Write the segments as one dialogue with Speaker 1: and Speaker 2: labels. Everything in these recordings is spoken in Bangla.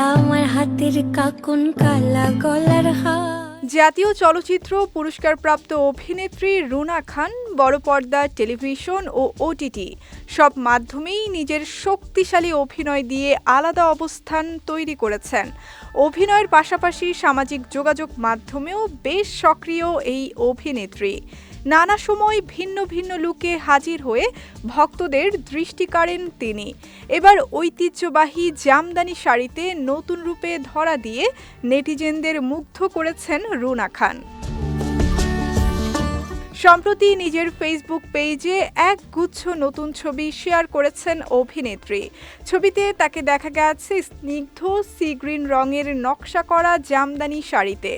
Speaker 1: কালা আমার হাতের কাকুন কালা গলার হার।
Speaker 2: জাতীয় চলচ্চিত্র পুরস্কারপ্রাপ্ত অভিনেত্রী রুনা খান বড় পর্দা, টেলিভিশন ও ওটিটি সব মাধ্যমেই নিজের শক্তিশালী অভিনয় দিয়ে আলাদা অবস্থান তৈরি করেছেন। অভিনয়ের পাশাপাশি সামাজিক যোগাযোগ মাধ্যমেও বেশ সক্রিয় এই অভিনেত্রী। নানা সময় ভিন্ন ভিন্ন লুকে হাজির হয়ে ভক্তদের দৃষ্টি কাড়েন তিনি। এবার ঐতিহ্যবাহী জামদানি শাড়িতে নতুন রূপে ধরা দিয়ে নেটিজেনদের মুগ্ধ করেছেন রুনা খান। সম্প্রতি নিজের ফেসবুক পেজে এক গুচ্ছ নতুন ছবি শেয়ার করেছেন অভিনেত্রী। ছবিতে তাকে দেখা গেছে স্নিগ্ধ সি গ্রিন রঙের নকশা করা জামদানি শাড়িতে।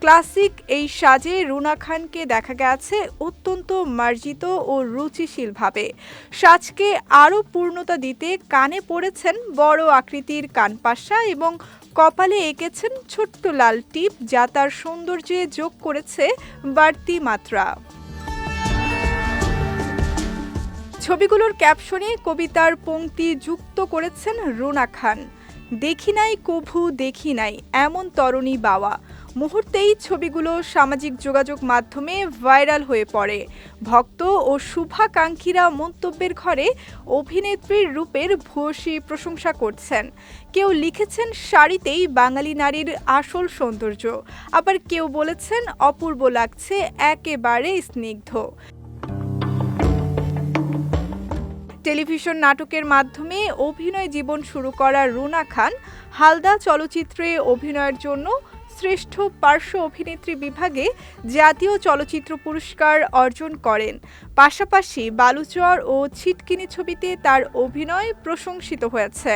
Speaker 2: ক্লাসিক এই সাজে রুনা খানকে দেখা গেছে অত্যন্ত মার্জিত ও রুচিশীলভাবে। সাজকে আরও পূর্ণতা দিতে কানে পরেছেন বড় আকৃতির কানপাশা এবং কপালে এঁকেছেন ছোট্ট লাল টিপ, যা তার সৌন্দর্যে যোগ করেছে বাড়তি মাত্রা। ছবিগুলোর ক্যাপশনে কবিতার পংক্তি যুক্ত করেছেন রুনা খান। দেখি নাই কভু দেখি নাই এমন তরুণী বাওয়া। মুহূর্তেই ছবিগুলো সামাজিক যোগাযোগ মাধ্যমে ভাইরাল হয়ে পড়ে। ভক্ত ও শুভাকাঙ্ক্ষীরা মন্তব্যের ঘরে অভিনেত্রীর রূপের ভূয়সী প্রশংসা করছেন। কেউ লিখেছেন শাড়িতেই বাঙালি নারীর আসল সৌন্দর্য, আবার কেউ বলেছেন অপূর্ব লাগছে, একেবারে স্নিগ্ধ। টেলিভিশন নাটকের মাধ্যমে অভিনয় জীবন শুরু করা রুনা খান হালদা চলচ্চিত্রে অভিনয়ের জন্য শ্রেষ্ঠ পার্শ্ব অভিনেত্রী বিভাগে জাতীয় চলচ্চিত্র পুরস্কার অর্জন করেন। পাশাপাশি বালুচর ও ছিটকিনি ছবিতে তার অভিনয় প্রশংসিত হয়েছে।